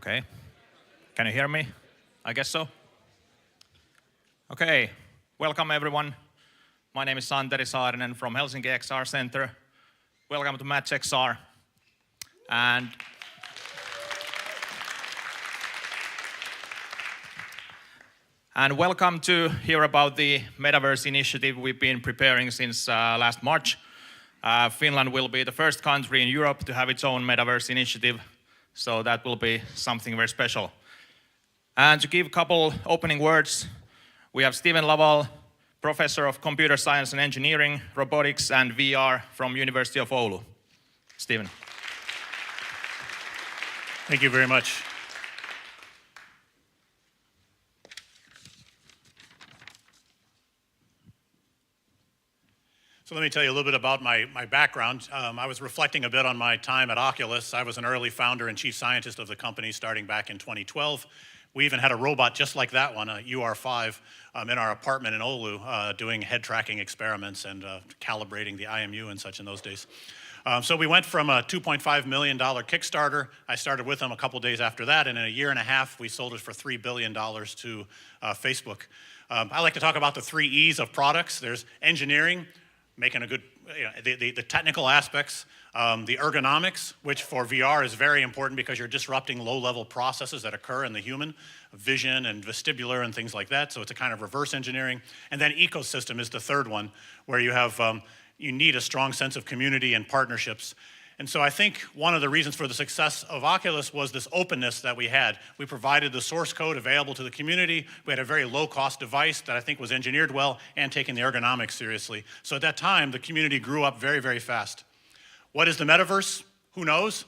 Okay. Can you hear me? I guess so. Okay. Welcome everyone. My name is Santeri Saarinen from Helsinki XR Center. Welcome to Match XR. And welcome to hear about the Metaverse Initiative we've been preparing since last March. Finland will be the first country in Europe to have its own Metaverse Initiative, so that will be something very special. And to give a couple opening words, we have Steven Laval, Professor of Computer Science and Engineering, Robotics and VR from University of Oulu. Steven. Thank you very much. So let me tell you a little bit about my background. I was reflecting a bit on my time at Oculus. I was an early founder and chief scientist of the company starting back in 2012. We even had a robot just like that one, a UR5, in our apartment in Oulu, doing head tracking experiments and calibrating the IMU and such in those days. So we went from a $2.5 million Kickstarter. I started with them a couple days after that, and in a year and a half, we sold it for $3 billion to Facebook. I like to talk about the 3 E's of products. There's engineering, making a good, the technical aspects, the ergonomics, which for VR is very important because you're disrupting low-level processes that occur in the human, vision and vestibular and things like that, so it's a kind of reverse engineering. And then ecosystem is the third one, where you have, you need a strong sense of community and partnerships. And so I think one of the reasons for the success of Oculus was this openness that we had. We provided the source code available to the community. We had a very low-cost device that I think was engineered well and taking the ergonomics seriously. So at that time, the community grew up very, very fast. What is the metaverse? Who knows?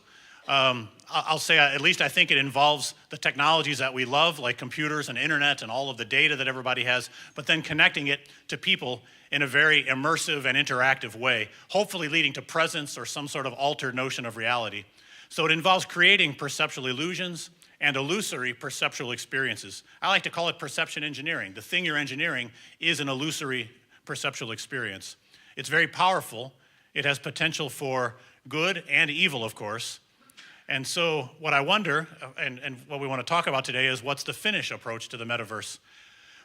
I'll say at least I think it involves the technologies that we love, like computers and internet and all of the data that everybody has, but then connecting it to people in a very immersive and interactive way, hopefully leading to presence or some sort of altered notion of reality. So it involves creating perceptual illusions and illusory perceptual experiences. I like to call it perception engineering. The thing you're engineering is an illusory perceptual experience. It's very powerful. It has potential for good and evil, of course. And so what I wonder, and what we want to talk about today is what's the Finnish approach to the metaverse?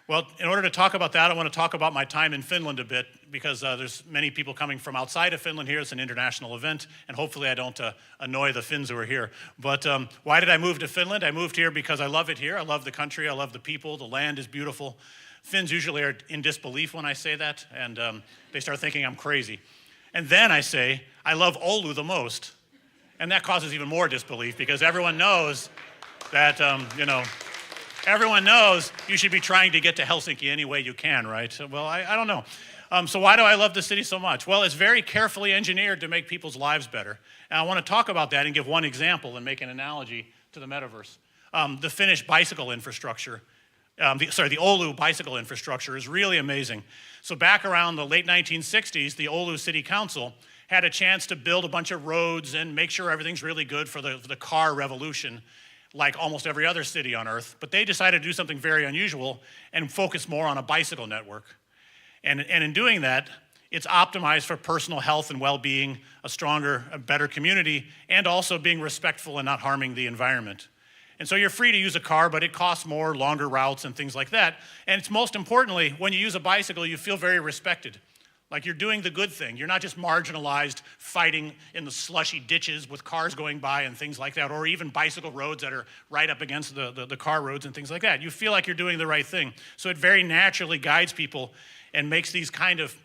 Well, in order to talk about that, I want to talk about my time in Finland a bit because there's many people coming from outside of Finland here. It's an international event, and hopefully I don't annoy the Finns who are here. But why did I move to Finland? I moved here because I love it here. I love the country. I love the people. The land is beautiful. Finns usually are in disbelief when I say that, and they start thinking I'm crazy. And then I say, I love Oulu the most. And that causes even more disbelief because everyone knows that, everyone knows you should be trying to get to Helsinki any way you can, right? Well, I don't know. So why do I love the city so much? Well, it's very carefully engineered to make people's lives better. And I want to talk about that and give one example and make an analogy to the metaverse. The Finnish bicycle infrastructure, the Oulu bicycle infrastructure is really amazing. So back around the late 1960s, the Oulu City Council had a chance to build a bunch of roads and make sure everything's really good for the car revolution, like almost every other city on Earth. But they decided to do something very unusual and focus more on a bicycle network. And in doing that, it's optimized for personal health and well-being, a stronger, a better community, and also being respectful and not harming the environment. And so you're free to use a car, but it costs more, longer routes and things like that. And it's most importantly, when you use a bicycle, you feel very respected. Like you're doing the good thing. You're not just marginalized, fighting in the slushy ditches with cars going by and things like that, or even bicycle roads that are right up against the car roads and things like that. You feel like you're doing the right thing. So it very naturally guides people and makes these kind of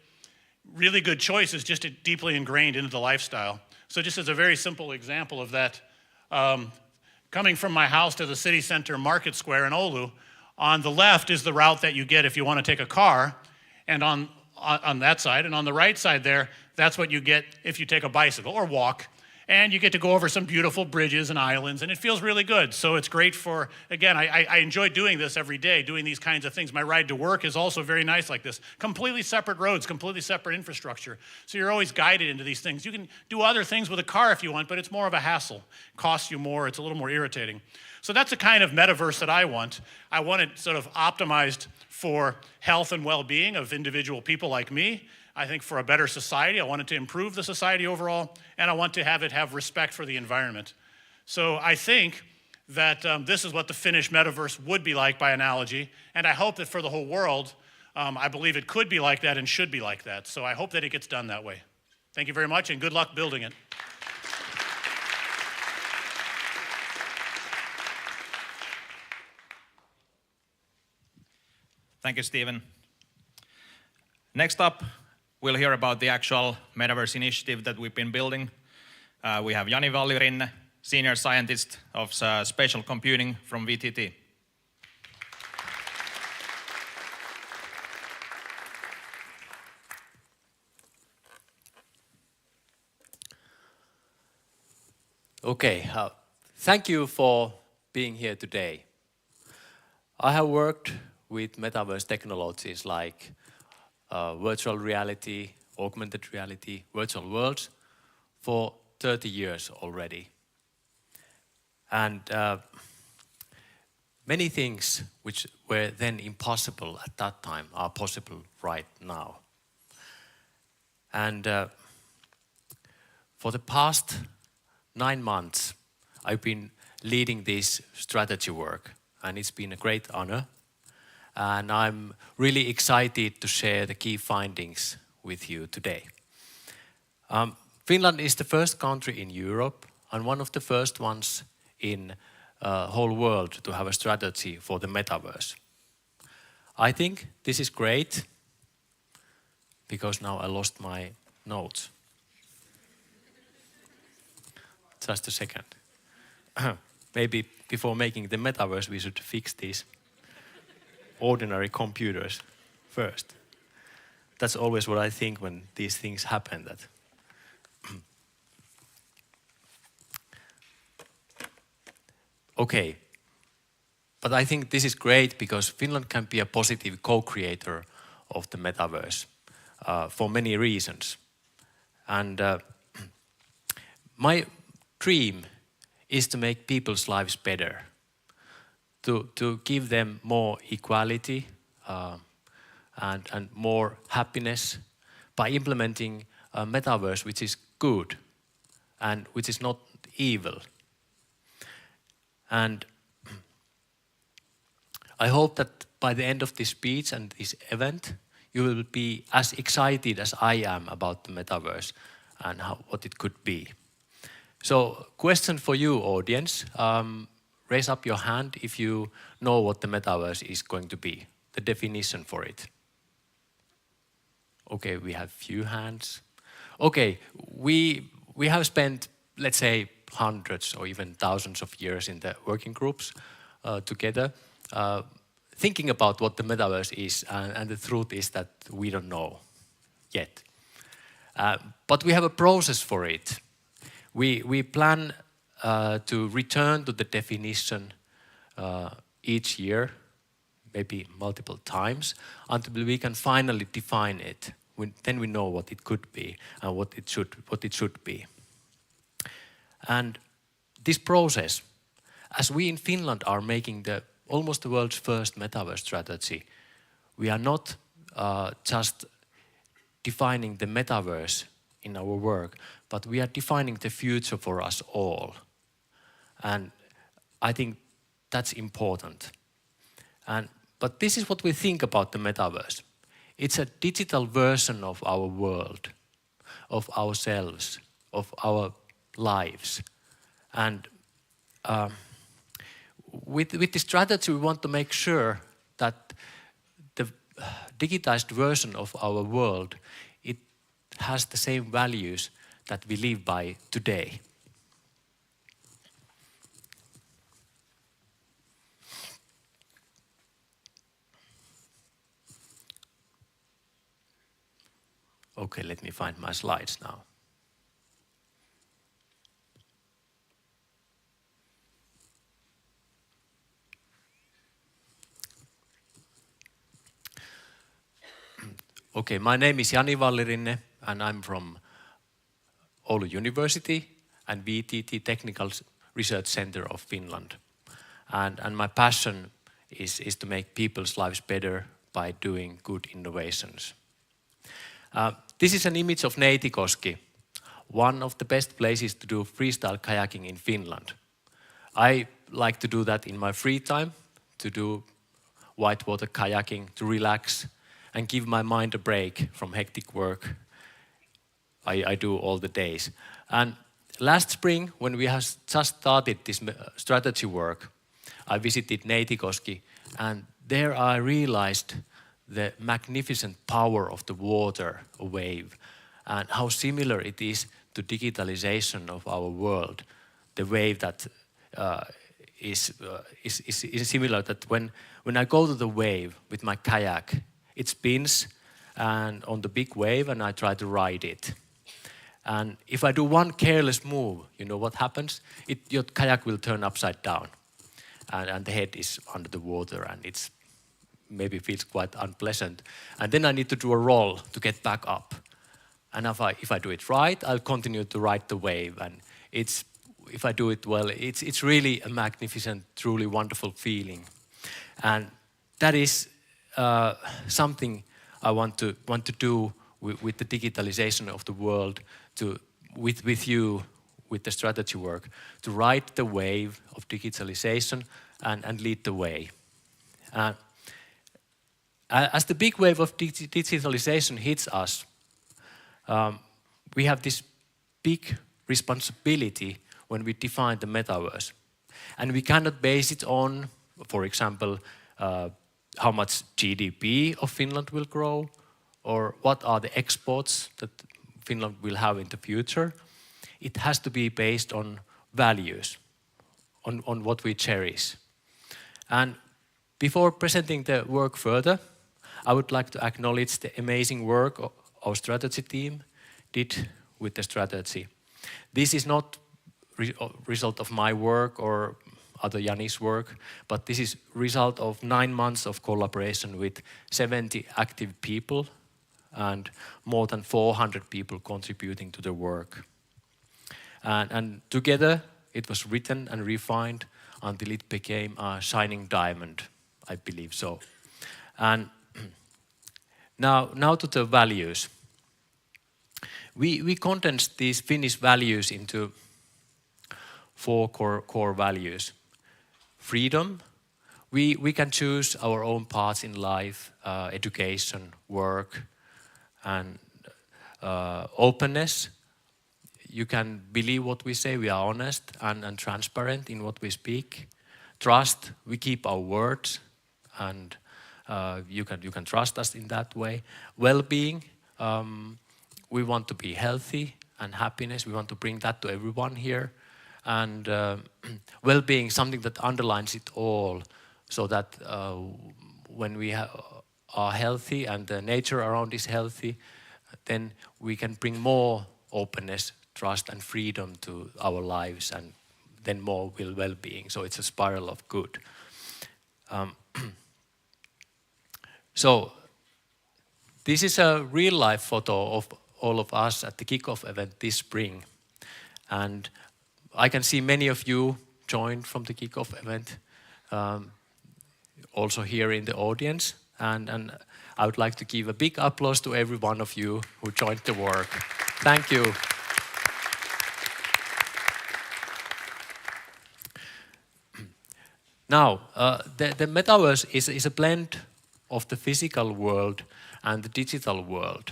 really good choices just deeply ingrained into the lifestyle. So just as a very simple example of that, coming from my house to the city center market square in Oulu, on the left is the route that you get if you want to take a car, and on that side, and on the right side there, that's what you get if you take a bicycle or walk. And you get to go over some beautiful bridges and islands, and it feels really good. So it's great for, again, I enjoy doing this every day, doing these kinds of things. My ride to work is also very nice like this. Completely separate roads, completely separate infrastructure. So you're always guided into these things. You can do other things with a car if you want, but it's more of a hassle. It costs you more, it's a little more irritating. So that's the kind of metaverse that I want. I want it sort of optimized for health and well-being of individual people like me. I think for a better society, I want it to improve the society overall, and I want to have it have respect for the environment. So I think that this is what the Finnish Metaverse would be like by analogy, and I hope that for the whole world, I believe it could be like that and should be like that. So I hope that it gets done that way. Thank you very much, and good luck building it. Thank you, Stephen. Next up, we'll hear about the actual Metaverse Initiative that we've been building. We have Jani Vallirinne, Senior Scientist of Spatial Computing from VTT. Okay, thank you for being here today. I have worked with metaverse technologies like virtual reality, augmented reality, virtual worlds for 30 years already. And many things which were then impossible at that time are possible right now. And for the past 9 months, I've been leading this strategy work, and it's been a great honor. And I'm really excited to share the key findings with you today. Finland is the first country in Europe and one of the first ones in the whole world to have a strategy for the metaverse. I think this is great because now I lost my notes. Just a second. Maybe before making the metaverse, we should fix these ordinary computers first. That's always what I think when these things happen. That okay, but I think this is great because Finland can be a positive co-creator of the metaverse for many reasons. And my dream is to make people's lives better, to give them more equality and more happiness by implementing a metaverse which is good and which is not evil. And I hope that by the end of this speech and this event, you will be as excited as I am about the metaverse and what it could be. So, question for you, audience. Raise up your hand if you know what the metaverse is going to be, the definition for it. Okay, we have few hands. Okay, we have spent, let's say, hundreds or even thousands of years in the working groups together, thinking about what the metaverse is, and the truth is that we don't know yet. But we have a process for it. We plan to return to the definition each year, maybe multiple times, until we can finally define it. Then we know what it could be and what it should be. And this process, as we in Finland are making almost the world's first metaverse strategy, we are not just defining the metaverse in our work, but we are defining the future for us all. And I think that's important. But this is what we think about the metaverse. It's a digital version of our world, of ourselves, of our lives. And with this strategy, we want to make sure that the digitized version of our world, it has the same values that we live by today. Okay, let me find my slides now. Okay, my name is Jani Vallirinne, and I'm from Oulu University and VTT Technical Research Center of Finland. And my passion is to make people's lives better by doing good innovations. This is an image of Neitikoski, one of the best places to do freestyle kayaking in Finland. I like to do that in my free time, to do whitewater kayaking, to relax and give my mind a break from hectic work I do all the days. And last spring, when we have just started this strategy work, I visited Neitikoski, and there I realized the magnificent power of the water wave and how similar it is to digitalization of our world. The wave that is similar, that when I go to the wave with my kayak, it spins and on the big wave and I try to ride it. And if I do one careless move, you know what happens? Your kayak will turn upside down and the head is under the water and it's maybe feels quite unpleasant. And then I need to do a roll to get back up. And if I do it right, I'll continue to ride the wave. And if I do it well, it's really a magnificent, truly wonderful feeling. And that is something I want to do with the digitalization of the world, with you, with the strategy work, to ride the wave of digitalization and lead the way. As the big wave of digitalization hits us, we have this big responsibility when we define the metaverse. And we cannot base it on, for example, how much GDP of Finland will grow, or what are the exports that Finland will have in the future. It has to be based on values, on what we cherish. And before presenting the work further, I would like to acknowledge the amazing work our strategy team did with the strategy. This is not result of my work or other Jani's work, but this is result of 9 months of collaboration with 70 active people and more than 400 people contributing to the work. And together it was written and refined until it became a shining diamond, I believe so. And now to the values. We condensed these Finnish values into 4 core values. Freedom. We can choose our own paths in life, education, work, and openness. You can believe what we say, we are honest and transparent in what we speak. Trust, we keep our words, and you can trust us in that way. Well-being, we want to be healthy, and happiness, we want to bring that to everyone here. And well-being, something that underlines it all, so that when we are healthy and the nature around is healthy, then we can bring more openness, trust and freedom to our lives, and then more well-being. So it's a spiral of good. So this is a real-life photo of all of us at the kickoff event this spring. And I can see many of you joined from the kickoff event, also here in the audience. And I would like to give a big applause to every one of you who joined the work. Thank you. Now, the metaverse is a blend of the physical world and the digital world.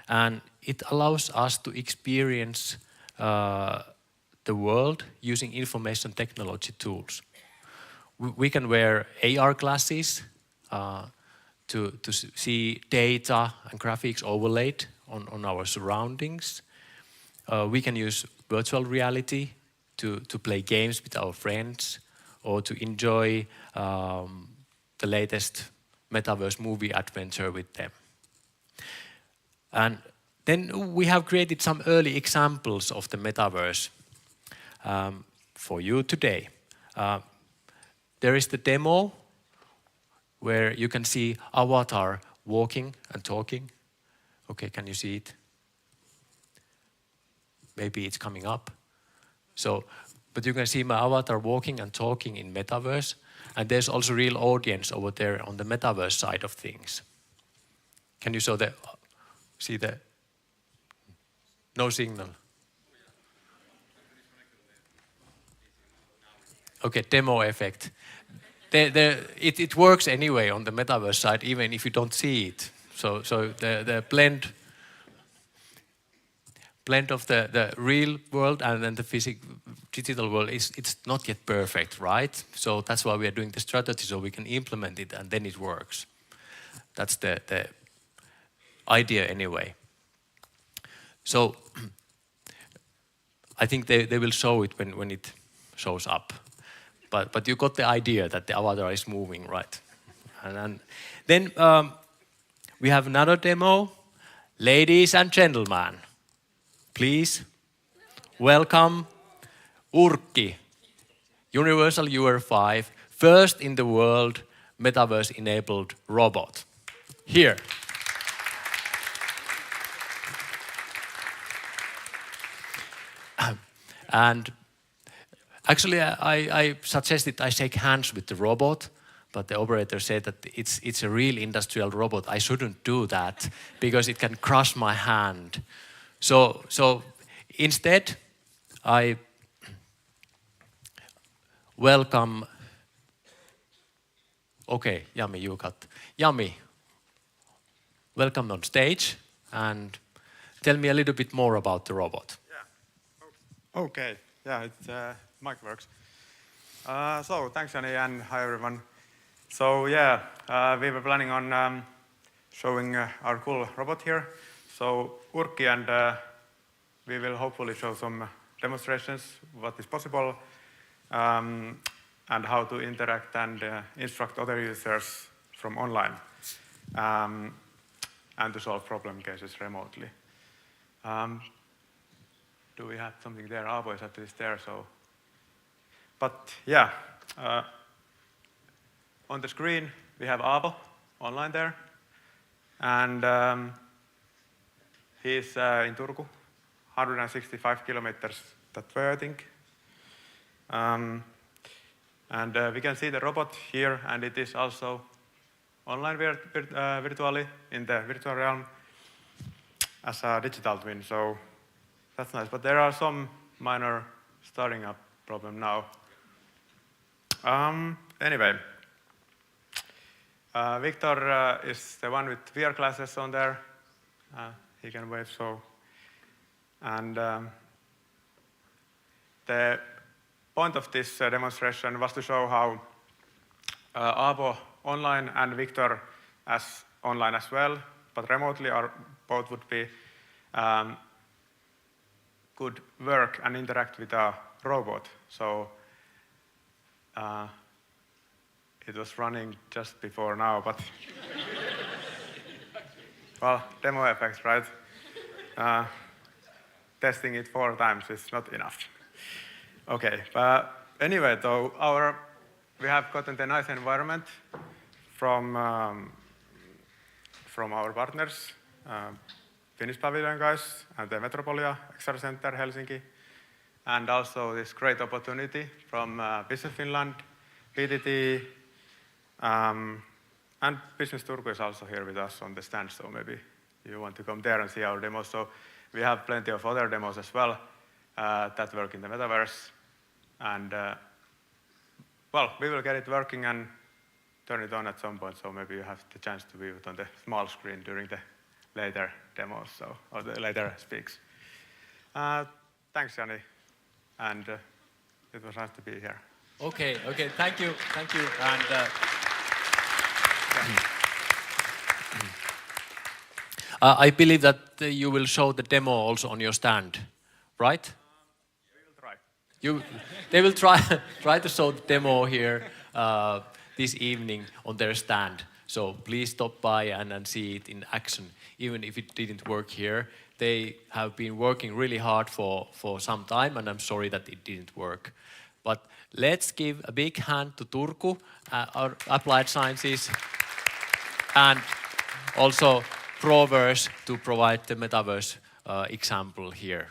And it allows us to experience the world using information technology tools. We can wear AR glasses to see data and graphics overlaid on our surroundings. We can use virtual reality to play games with our friends, or to enjoy the latest Metaverse movie adventure with them. And then we have created some early examples of the Metaverse for you today. There is the demo where you can see avatar walking and talking. Okay, can you see it? Maybe it's coming up. But you can see my avatar walking and talking in Metaverse. And there's also real audience over there on the Metaverse side of things. Can you see the no signal? Okay, demo effect. It works anyway on the metaverse side, even if you don't see it. So the blend of the real world and then the digital world it's not yet perfect, right? So that's why we are doing the strategy so we can implement it and then it works. That's the idea anyway. So I think they will show it when it shows up. But you got the idea that the avatar is moving, right? And then we have another demo. Ladies and gentlemen, please welcome Urkki, Universal UR5, first in the world Metaverse-enabled robot. Here. And actually, I suggested I shake hands with the robot, but the operator said that it's a real industrial robot. I shouldn't do that because it can crush my hand. So instead, I welcome. Okay, Jami, you got. Jami, welcome on stage and tell me a little bit more about the robot. Yeah. Okay. Yeah, it's mic works. So thanks, Jani, and hi everyone. So yeah, we were planning on showing our cool robot here. So Urkki, and we will hopefully show some demonstrations what is possible and how to interact and instruct other users from online and to solve problem cases remotely. Do we have something there? Aavo is at least there, so. But yeah, on the screen we have Aavo online there, and he's in Turku, 165 kilometers that way, I think. And we can see the robot here, and it is also online virtually in the virtual realm as a digital twin. So that's nice, but there are some minor starting up problem now. Anyway, Victor is the one with VR glasses on there. He can wave, so. And the point of this demonstration was to show how Aavo online and Victor as online as well, but remotely, both would be could work and interact with a robot. So it was running just before now, but well, demo effects, right? Testing it 4 times is not enough. Okay, but anyway, though, we have gotten the nice environment from our partners, Finnish Pavilion guys, and the Metropolia XR Center Helsinki, and also this great opportunity from Business Finland, PTT, and Business Turku is also here with us on the stand, so maybe you want to come there and see our demos. So we have plenty of other demos as well that work in the metaverse, and well, we will get it working and turn it on at some point, so maybe you have the chance to view it on the small screen during the later demos, so, or the later speaks. Thanks, Jani, and it was nice to be here. Okay, thank you, and I believe that you will show the demo also on your stand, right? We will try. They will try to show the demo here this evening on their stand. So please stop by and see it in action, even if it didn't work here. They have been working really hard for some time, and I'm sorry that it didn't work. But let's give a big hand to Turku, our Applied Sciences, and also Proverse to provide the metaverse example here.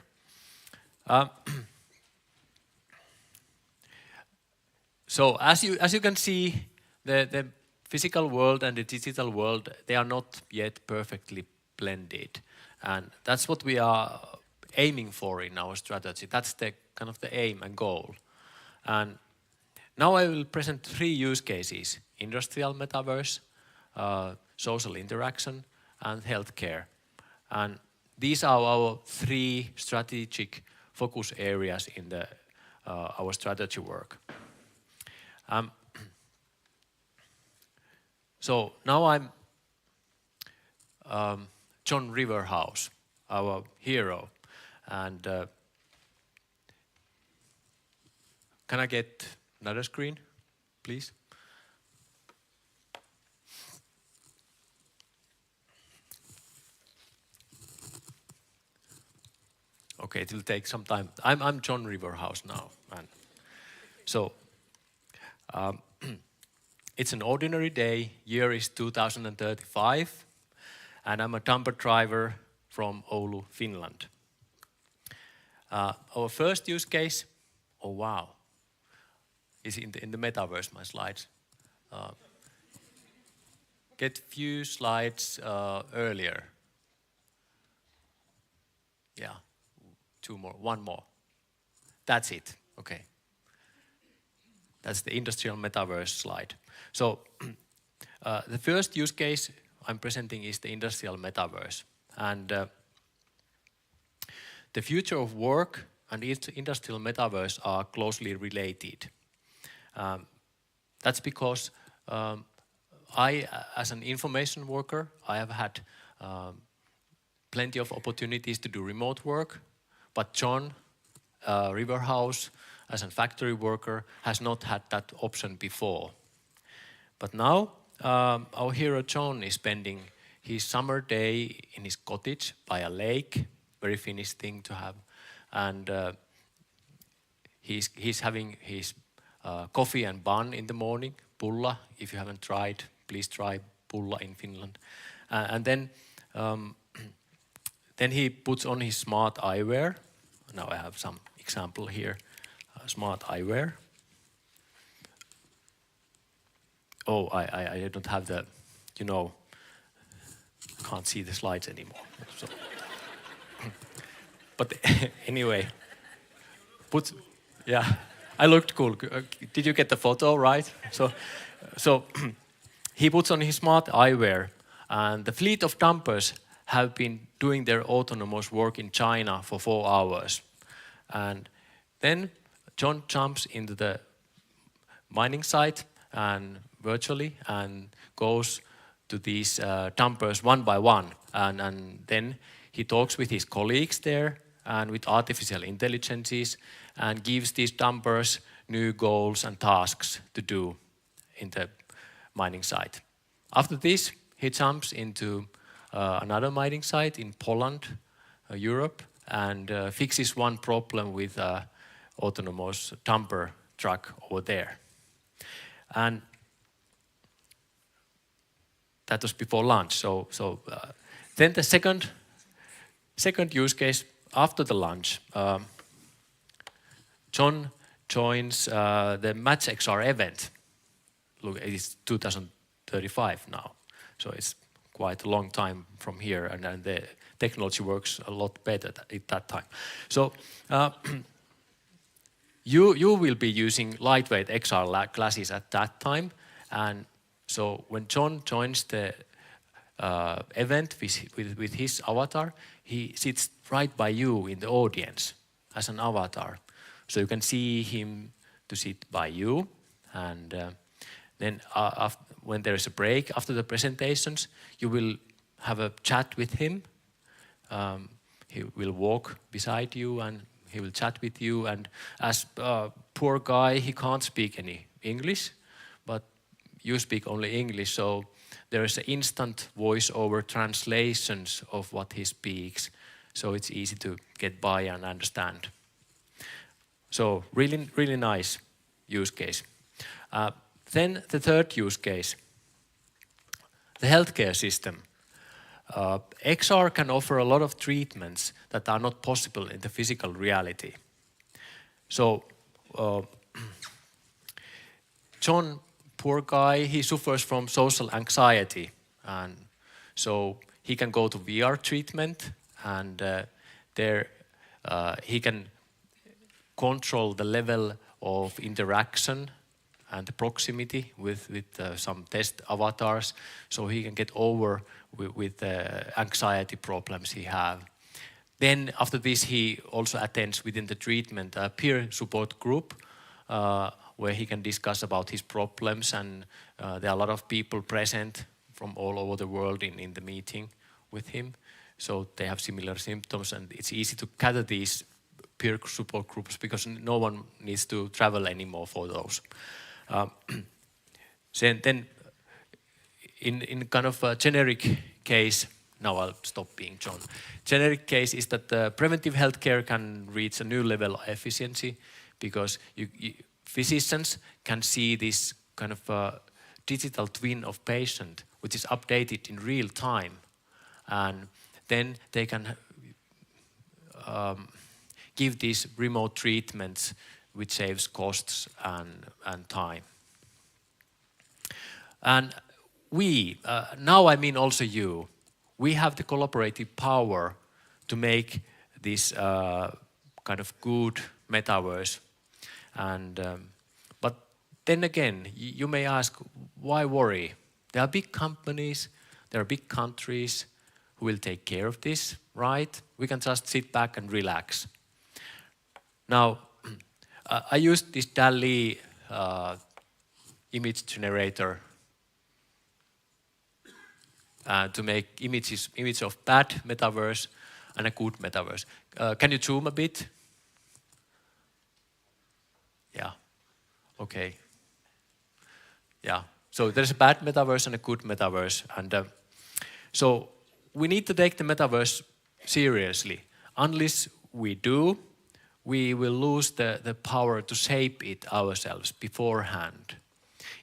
So as you can see, the physical world and the digital world, they are not yet perfectly blended. And that's what we are aiming for in our strategy. That's the kind of the aim and goal. And Now I will present 3 use cases: industrial metaverse, social interaction, and healthcare. And these are our 3 strategic focus areas in our strategy work. So now I'm John Riverhouse, our hero. And can I get another screen, please? Okay, it will take some time. I'm John Riverhouse now. And so it's an ordinary day. Year is 2035. And I'm a dumper driver from Oulu, Finland. Our first use case, oh wow, is in the metaverse, my slides. Get few slides earlier. Yeah, 2 more, 1 more. That's it, okay. That's the industrial metaverse slide. So the first use case I'm presenting is the industrial metaverse. And the future of work and industrial metaverse are closely related. That's because I, as an information worker, I have had plenty of opportunities to do remote work, but John Riverhouse, as a factory worker, has not had that option before. But now, our hero John is spending his summer day in his cottage by a lake, very Finnish thing to have, and he's having his coffee and bun in the morning, pulla. If you haven't tried, please try pulla in Finland. And then he puts on his smart eyewear. Now I have some example here, smart eyewear. Oh, I don't have the, can't see the slides anymore. So. But anyway, yeah, I looked cool. Did you get the photo right? So he puts on his smart eyewear, and the fleet of dumpers have been doing their autonomous work in China for 4 hours. And then John jumps into the mining site and virtually and goes to these dumpers one by one. And then he talks with his colleagues there and with artificial intelligences and gives these dumpers new goals and tasks to do in the mining site. After this, he jumps into another mining site in Poland, Europe, and fixes one problem with autonomous dumper truck over there. And that was before lunch. So then the second use case after the lunch, John joins the Match XR event. Look, it's 2035 now, so it's quite a long time from here, and the technology works a lot better at that time. So you will be using lightweight XR glasses at that time, and so when John joins the event with his avatar, he sits right by you in the audience as an avatar. So you can see him to sit by you, and then when there is a break after the presentations, you will have a chat with him. He will walk beside you and he will chat with you. And as a poor guy, he can't speak any English, but you speak only English. So there is an instant voice-over translations of what he speaks. So it's easy to get by and understand. So really, really nice use case. Then the third use case, the healthcare system. XR can offer a lot of treatments that are not possible in the physical reality. So John, poor guy, he suffers from social anxiety, and so he can go to VR treatment, and there he can control the level of interaction and the proximity with some test avatars, so he can get over with the anxiety problems he have. Then after this, he also attends within the treatment a peer support group where he can discuss about his problems, and there are a lot of people present from all over the world in the meeting with him. So they have similar symptoms, and it's easy to gather these peer support groups because no one needs to travel anymore for those. Then in kind of a generic case, now I'll stop being John. Generic case is that preventive healthcare can reach a new level of efficiency because physicians can see this kind of digital twin of patient, which is updated in real time. And then they can give these remote treatments, which saves costs and time. And we, now I mean also you, we have the collaborative power to make this kind of good metaverse. And but then again, you may ask, why worry? There are big companies, there are big countries who will take care of this, right? We can just sit back and relax. Now, I used this DALL-E image generator to make image of bad metaverse and a good metaverse. Can you zoom a bit? Yeah, okay. Yeah, so there's a bad metaverse and a good metaverse. And so we need to take the metaverse seriously. Unless we do, we will lose the power to shape it ourselves beforehand.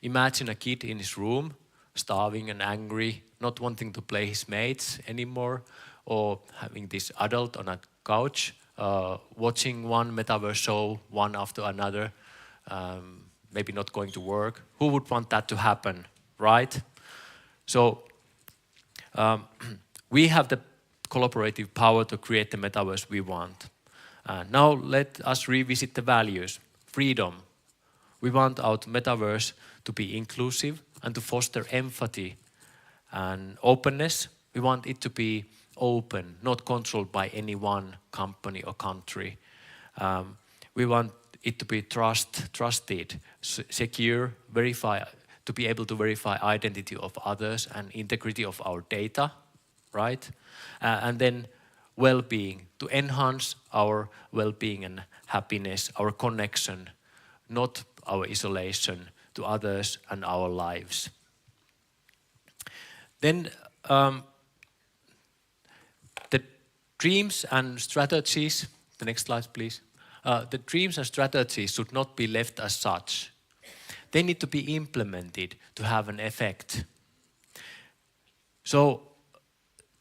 Imagine a kid in his room, starving and angry, not wanting to play his mates anymore, or having this adult on a couch, watching one metaverse show, one after another, maybe not going to work. Who would want that to happen, right? So we have the collaborative power to create the metaverse we want. Now let us revisit the values. Freedom. We want our metaverse to be inclusive and to foster empathy and openness. We want it to be open, not controlled by any one company or country. We want it to be trusted, secure, to be able to verify identity of others and integrity of our data, right? And then well-being, to enhance our well-being and happiness, our connection, not our isolation to others and our lives. Then the dreams and strategies, the next slide please. The dreams and strategies should not be left as such. They need to be implemented to have an effect. So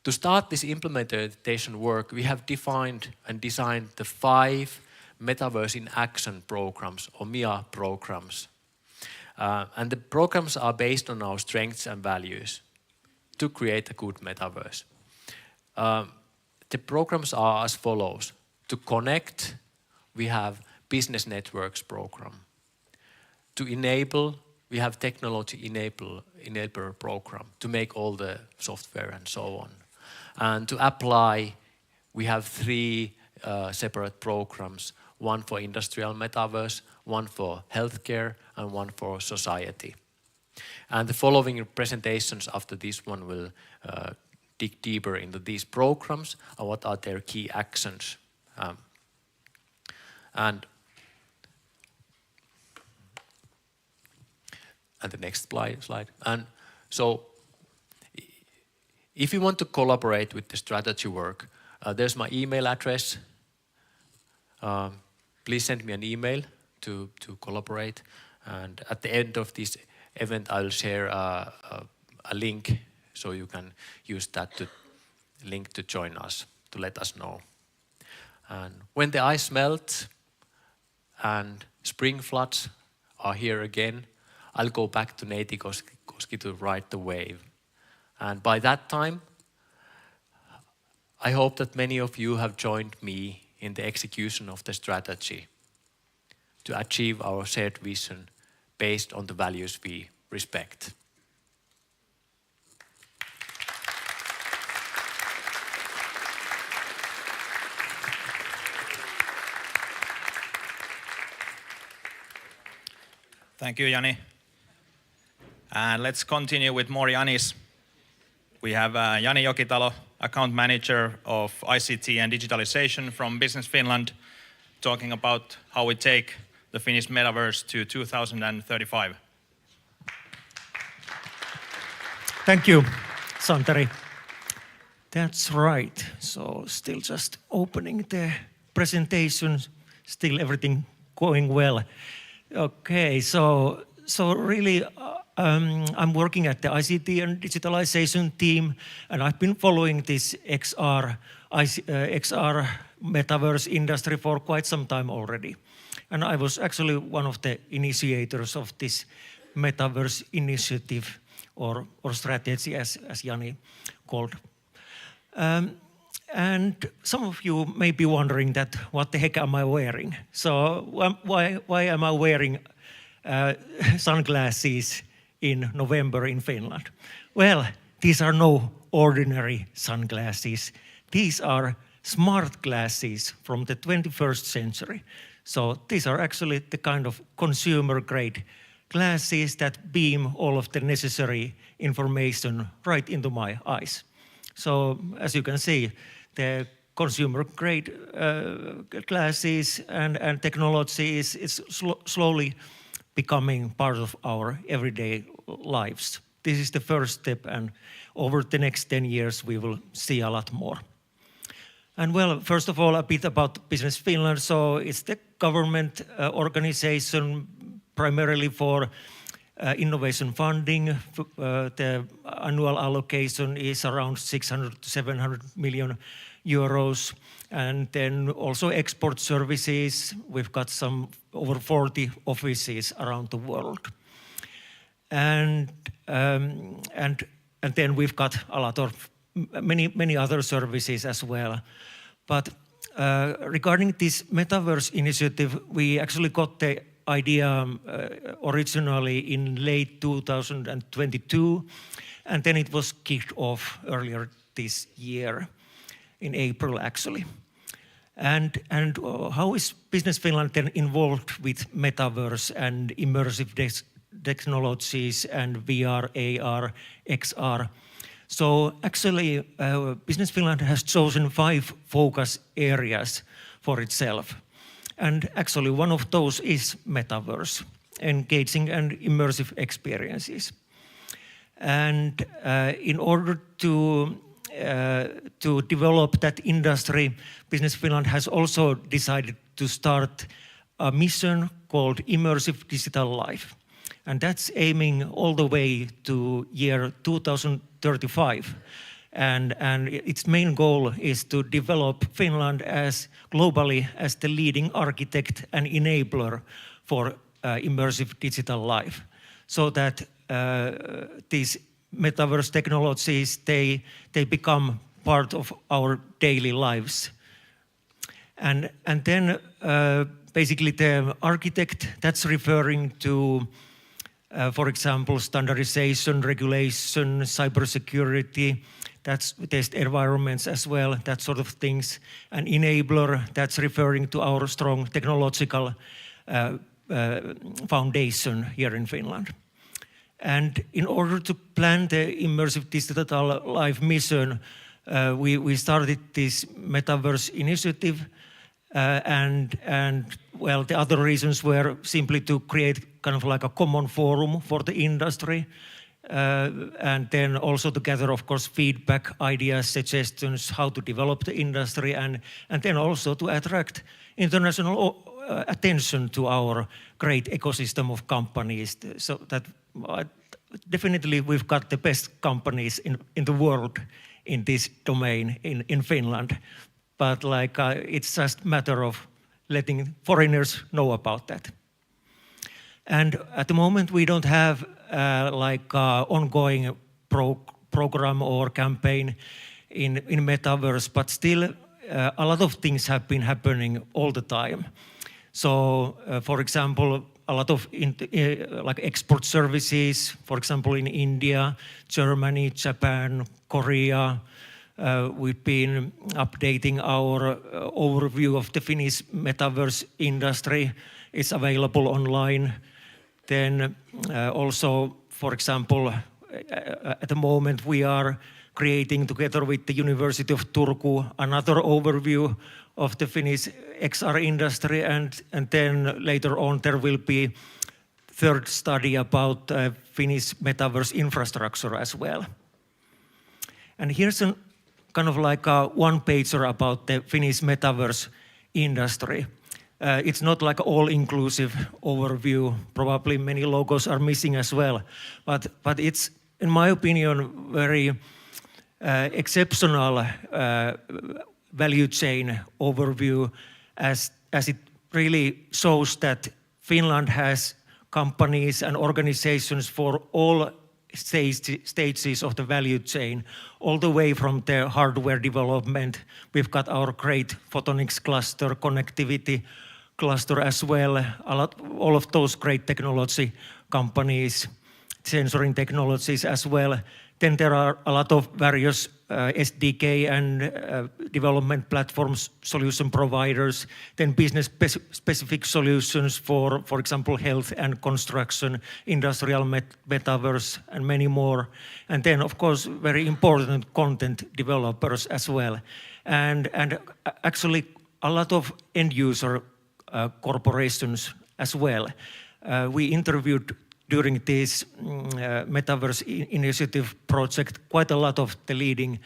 to start this implementation work, we have defined and designed the 5 Metaverse in Action programs, or MIA programs. And the programs are based on our strengths and values to create a good metaverse. The programs are as follows. To connect, we have Business Networks program. To enable, we have Technology Enabler program to make all the software and so on. And to apply, we have 3 separate programs, one for industrial metaverse, one for healthcare, and one for society. And the following presentations after this one will dig deeper into these programs and what are their key actions. And the next slide. And so if you want to collaborate with the strategy work, there's my email address. Please send me an email to collaborate. And at the end of this event, I'll share a link so you can use that link to join us, to let us know. And when the ice melts and spring floods are here again, I'll go back to Neitikoski to ride the wave. And by that time, I hope that many of you have joined me in the execution of the strategy to achieve our shared vision based on the values we respect. Thank you, Jani. And let's continue with more Janis. We have Jani Jokitalo, Account Manager of ICT and Digitalization from Business Finland, talking about how we take the Finnish Metaverse to 2035. Thank you, Santeri. That's right. So still just opening the presentation, still everything going well. Okay, so really I'm working at the ICT and Digitalization team, and I've been following this XR Metaverse industry for quite some time already. And I was actually one of the initiators of this Metaverse Initiative, or strategy, as Jani called. And some of you may be wondering that what the heck am I wearing? So why am I wearing sunglasses in November in Finland? Well, these are no ordinary sunglasses. These are smart glasses from the 21st century. So these are actually the kind of consumer-grade glasses that beam all of the necessary information right into my eyes. So as you can see, the consumer-grade glasses and technology is slowly becoming part of our everyday lives. This is the first step, and over the next 10 years we will see a lot more. And well, first of all, a bit about Business Finland. So it's the government organization primarily for innovation funding. The annual allocation is around 600 to 700 million euros. And then also export services. We've got some over 40 offices around the world. And then we've got a lot of many other services as well. But regarding this Metaverse Initiative, we actually got the idea originally in late 2022, and then it was kicked off earlier this year, in April actually. And how is Business Finland then involved with Metaverse and immersive technologies and VR, AR, XR? So actually, Business Finland has chosen 5 focus areas for itself. And actually one of those is Metaverse, engaging and immersive experiences. And in order to develop that industry, Business Finland has also decided to start a mission called Immersive Digital Life. And that's aiming all the way to year 2035. And its main goal is to develop Finland as globally as the leading architect and enabler for immersive digital life, so that these metaverse technologies, they become part of our daily lives. And then basically the architect, that's referring to, for example, standardization, regulation, cybersecurity, that's test environments as well, that sort of things. An enabler, that's referring to our strong technological foundation here in Finland. And in order to plan the Immersive Digital Life mission, we started this Metaverse Initiative, and well, the other reasons were simply to create kind of like a common forum for the industry, and then also to gather, of course, feedback, ideas, suggestions, how to develop the industry, and then also to attract international attention to our great ecosystem of companies, so that definitely we've got the best companies in the world in this domain in Finland. But like it's just a matter of letting foreigners know about that. And at the moment we don't have ongoing program or campaign in Metaverse, but still a lot of things have been happening all the time. So for example, a lot of like export services, for example, in India, Germany, Japan, Korea. We've been updating our overview of the Finnish Metaverse industry. It's available online. Then also, for example, at the moment we are creating together with the University of Turku another overview of the Finnish XR industry, and then later on there will be third study about Finnish Metaverse infrastructure as well. And here's a kind of like a one-pager about the Finnish Metaverse industry. It's not like all-inclusive overview. Probably many logos are missing as well, but it's, in my opinion, very exceptional value chain overview, as it really shows that Finland has companies and organizations for all stages of the value chain, all the way from the hardware development. We've got our great photonics cluster, connectivity cluster as well, all of those great technology companies, sensoring technologies as well. Then there are a lot of various SDK and development platforms, solution providers, then business-specific solutions for example, health and construction, industrial metaverse, and many more. And then, of course, very important content developers as well. And actually, a lot of end-user corporations as well. We interviewed during this Metaverse Initiative project quite a lot of the leading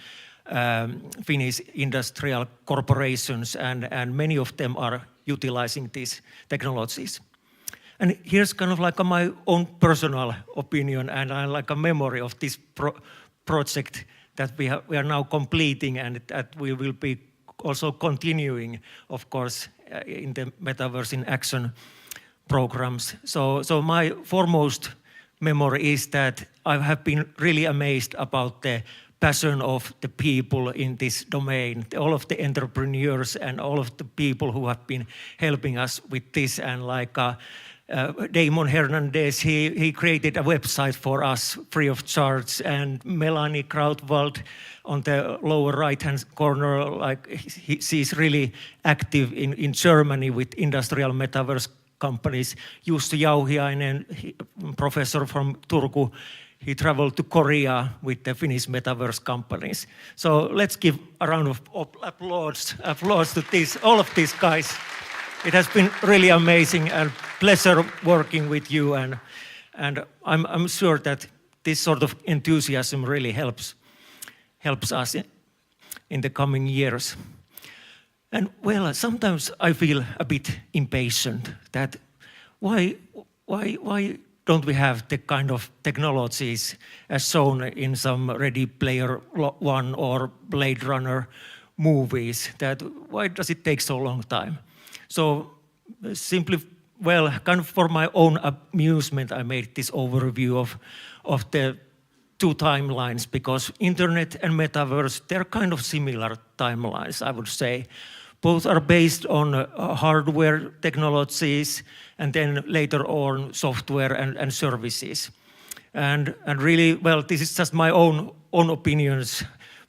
Finnish industrial corporations, and many of them are utilizing these technologies. And here's kind of like my own personal opinion and like a memory of this project that we are now completing, and that we will be also continuing, of course, in the Metaverse in Action programs. So my foremost memory is that I have been really amazed about the passion of the people in this domain, all of the entrepreneurs and all of the people who have been helping us with this. And like Damon Hernandez, he created a website for us free of charge, and Melanie Krautwald on the lower right-hand corner, like she's really active in Germany with industrial metaverse companies. Jussi Jauhiainen, professor from Turku, he traveled to Korea with the Finnish Metaverse companies. So let's give a round of applause to all of these guys. It has been really amazing and pleasure working with you, and I'm sure that this sort of enthusiasm really helps us in the coming years. And well, sometimes I feel a bit impatient that why don't we have the kind of technologies as shown in some Ready Player One or Blade Runner movies, that why does it take so long time? So simply, well, kind of for my own amusement, I made this overview of the two timelines, because internet and metaverse, they're kind of similar timelines, I would say. Both are based on hardware technologies, and then later on software and services. And really, well, this is just my own opinions,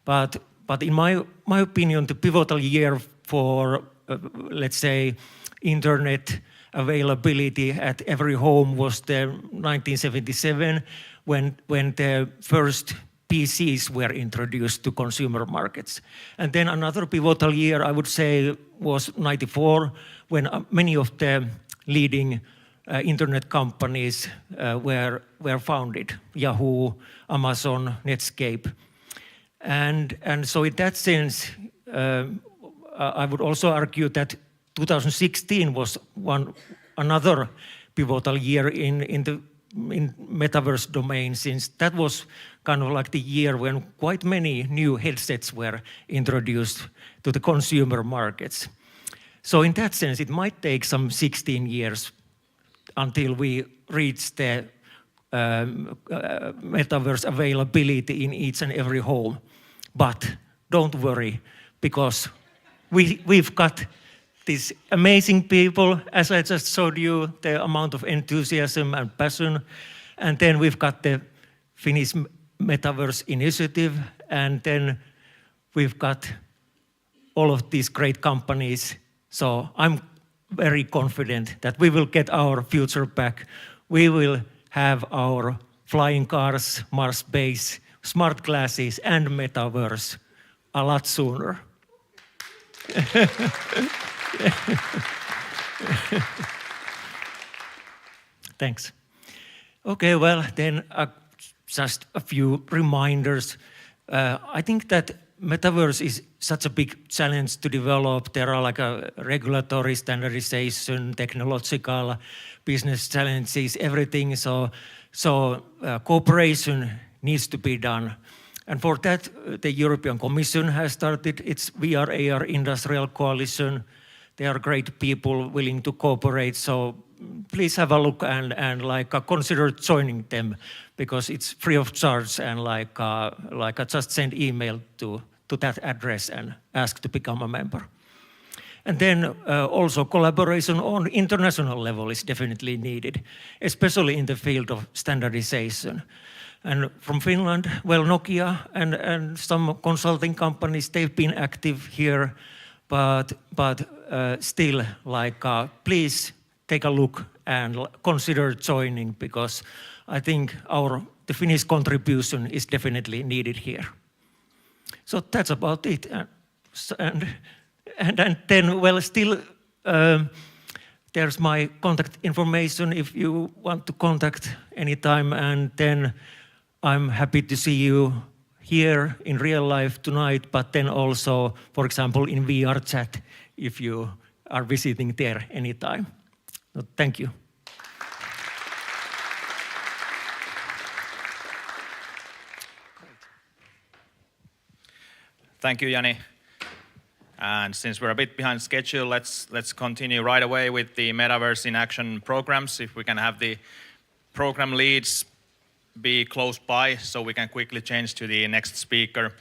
but in my opinion, the pivotal year for let's say internet availability at every home was the 1977, when the first PCs were introduced to consumer markets. And then another pivotal year, I would say, was 94, when many of the leading internet companies were founded: Yahoo, Amazon, Netscape. And so in that sense, I would also argue that 2016 was another pivotal year in metaverse domain, since that was kind of like the year when quite many new headsets were introduced to the consumer markets. So in that sense, it might take some 16 years until we reach the metaverse availability in each and every home. But don't worry, because we've got these amazing people, as I just showed you, the amount of enthusiasm and passion. And then we've got the Finnish Metaverse Initiative, and then we've got all of these great companies. So I'm very confident that we will get our future back. We will have our flying cars, Mars base, smart glasses, and Metaverse a lot sooner. Thanks. Okay, well, then just a few reminders. I think that Metaverse is such a big challenge to develop. There are like a regulatory standardization, technological, business challenges, everything. So cooperation needs to be done. And for that, the European Commission has started its VR/AR Industrial Coalition. They are great people willing to cooperate. So please have a look and consider joining them, because it's free of charge, and just send email to that address and ask to become a member. And then also collaboration on international level is definitely needed, especially in the field of standardization. And from Finland, well, Nokia and some consulting companies, they've been active here, but still, please take a look and consider joining, because I think the Finnish contribution is definitely needed here. So that's about it. And then, well, still, there's my contact information if you want to contact anytime. And then I'm happy to see you here in real life tonight, but then also, for example, in VR chat, if you are visiting there anytime. So thank you. Thank you, Jani. And since we're a bit behind schedule, let's continue right away with the Metaverse in Action programs. If we can have the program leads be close by, so we can quickly change to the next speaker.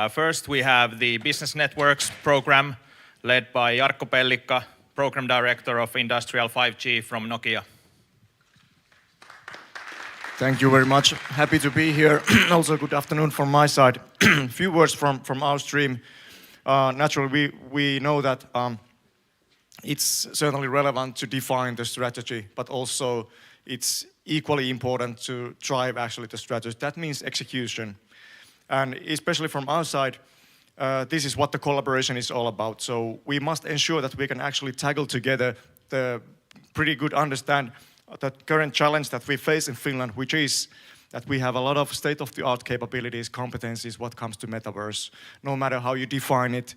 First, we have the Business Networks program, led by Jarkko Pellikka, Program Director of Industrial 5G from Nokia. Thank you very much. Happy to be here. Also, good afternoon from my side. A few words from our stream. Naturally, we know that it's certainly relevant to define the strategy, but also it's equally important to drive actually the strategy. That means execution. And especially from our side, this is what the collaboration is all about. So we must ensure that we can actually tackle together the pretty good understand the current challenge that we face in Finland, which is that we have a lot of state-of-the-art capabilities, competencies, what comes to Metaverse, no matter how you define it.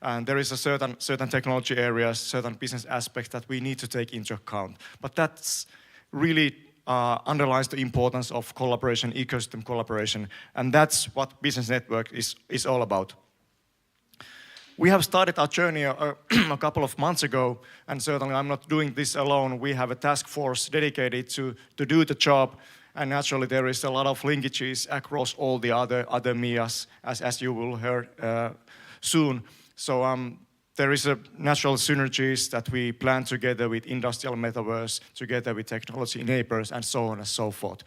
And there is a certain technology areas, certain business aspects that we need to take into account. But that's really underlines the importance of collaboration, ecosystem collaboration, and that's what Business Network is all about. We have started our journey a couple of months ago, and certainly I'm not doing this alone. We have a task force dedicated to do the job, and naturally there is a lot of linkages across all the other MIAs, as you will hear soon. So there is a natural synergies that we plan together with industrial metaverse, together with technology enablers, and so on and so forth.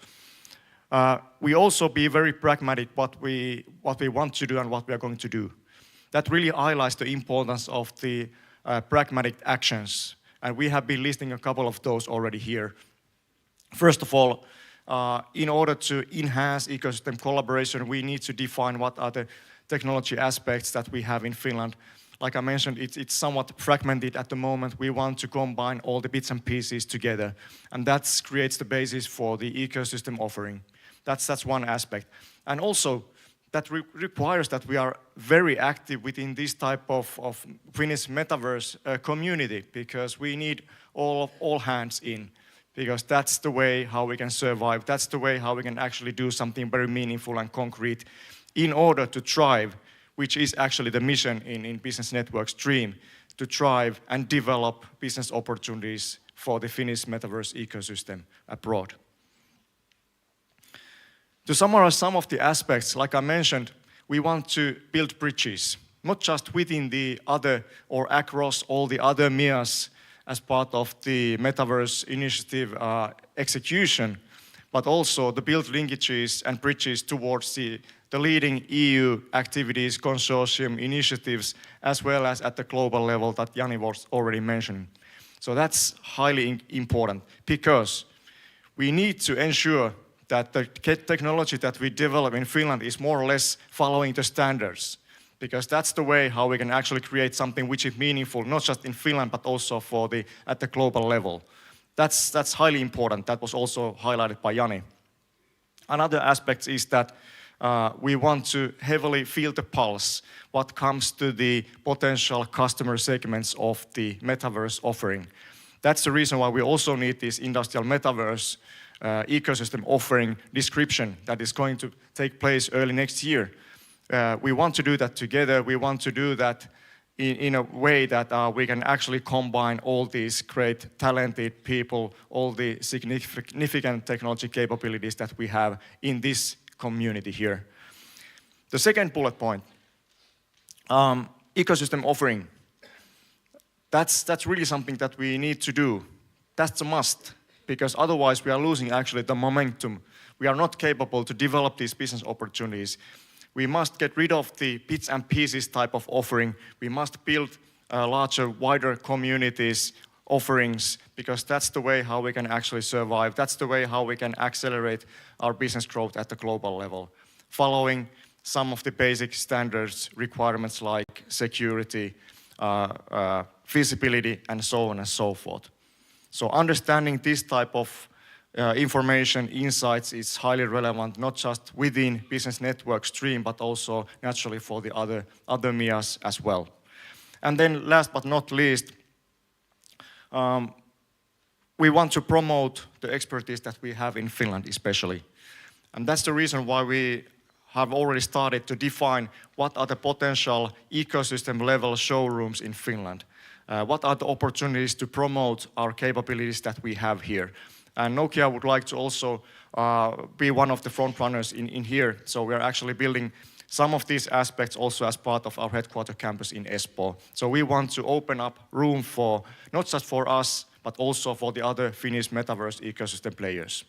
We also be very pragmatic what we want to do and what we are going to do. That really highlights the importance of the pragmatic actions, and we have been listing a couple of those already here. First of all, in order to enhance ecosystem collaboration, we need to define what are the technology aspects that we have in Finland. Like I mentioned, it's somewhat fragmented at the moment. We want to combine all the bits and pieces together, and that creates the basis for the ecosystem offering. That's one aspect. And also, that requires that we are very active within this type of Finnish Metaverse community, because we need all hands in, because that's the way how we can survive. That's the way how we can actually do something very meaningful and concrete in order to thrive, which is actually the mission in Business Network's dream, to thrive and develop business opportunities for the Finnish Metaverse ecosystem abroad. To summarize some of the aspects, like I mentioned, we want to build bridges. not just within the other or across all the other MEAs as part of the Metaverse Initiative execution, but also to build linkages and bridges towards the leading EU activities, consortium initiatives, as well as at the global level that Jani was already mentioning. So that's highly important because we need to ensure that the technology that we develop in Finland is more or less following the standards, because that's the way how we can actually create something which is meaningful, not just in Finland, but also at the global level. That's highly important. That was also highlighted by Jani. Another aspect is that we want to heavily feel the pulse what comes to the potential customer segments of the Metaverse offering. That's the reason why we also need this industrial Metaverse ecosystem offering description that is going to take place early next year. We want to do that together. We want to do that in a way that we can actually combine all these great talented people, all the significant technology capabilities that we have in this community here. The second bullet point, ecosystem offering. That's really something that we need to do. That's a must, because otherwise we are losing actually the momentum. We are not capable to develop these business opportunities. We must get rid of the bits and pieces type of offering. We must build larger, wider communities offerings, because that's the way how we can actually survive. That's the way how we can accelerate our business growth at the global level, following some of the basic standards, requirements like security, feasibility, and so on and so forth. So understanding this type of information, insights is highly relevant, not just within business network stream, but also naturally for the other MEAs as well. And then last but not least, we want to promote the expertise that we have in Finland especially. And that's the reason why we have already started to define what are the potential ecosystem level showrooms in Finland. What are the opportunities to promote our capabilities that we have here. And Nokia would like to also be one of the front runners in here. So we are actually building some of these aspects also as part of our headquarter campus in Espoo. So we want to open up room for, not just for us, but also for the other Finnish Metaverse ecosystem players.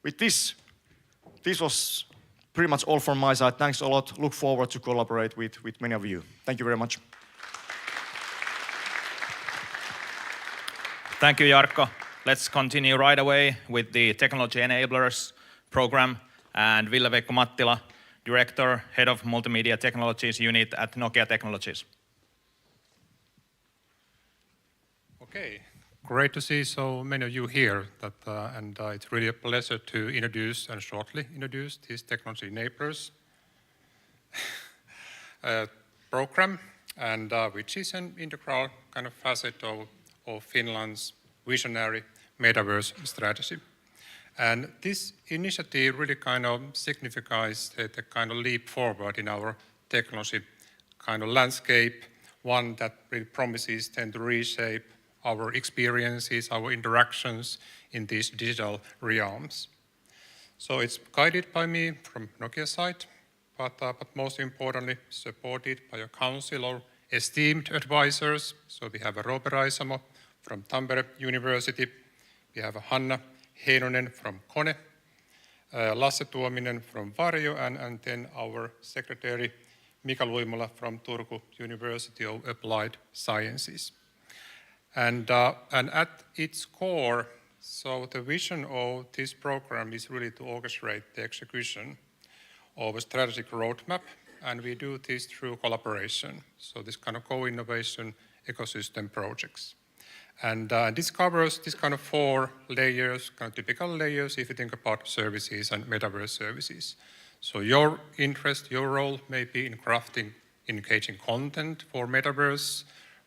With this was pretty much all from my side. Thanks a lot. Look forward to collaborate with many of you. Thank you very much. Thank you, Jarkko. Let's continue right away with the Technology Enablers program, and Ville-Veikko Mattila, Director, Head of Multimedia Technologies Unit at Nokia Technologies. Okay, great to see so many of you here, and it's really a pleasure to shortly introduce this Technology Enablers program, and which is an integral kind of facet of Finland's visionary Metaverse strategy. And this initiative really kind of signifies the kind of leap forward in our technology kind of landscape, one that really promises then to reshape our experiences, our interactions in these digital realms. So it's guided by me from Nokia side, but most importantly supported by a council of esteemed advisors. So we have Roope Raisamo from Tampere University, we have Hanna Heinonen from KONE, Lasse Tuominen from Varjo, and then our secretary Mika Luimola from Turku University of Applied Sciences. And at its core, so the vision of this program is really to orchestrate the execution of a strategic roadmap, and we do this through collaboration. So this kind of co-innovation ecosystem projects. And this covers this kind of 4 layers, kind of typical layers if you think about services and Metaverse services. So your interest, your role may be in crafting engaging content for Metaverse.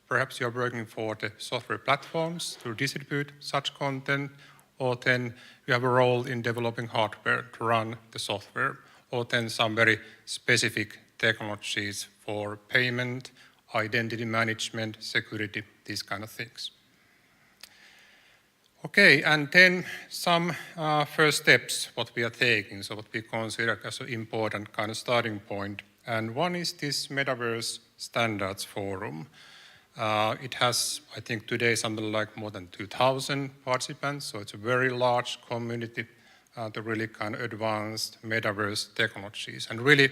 Perhaps you're working for the software platforms to distribute such content, or then you have a role in developing hardware to run the software, or then some very specific technologies for payment, identity management, security, these kind of things. Okay, and then some first steps, what we are taking, so what we consider as an important kind of starting point And one is this Metaverse Standards Forum. It has, I think today, something like more than 2,000 participants, so it's a very large community to really kind of advanced Metaverse technologies and really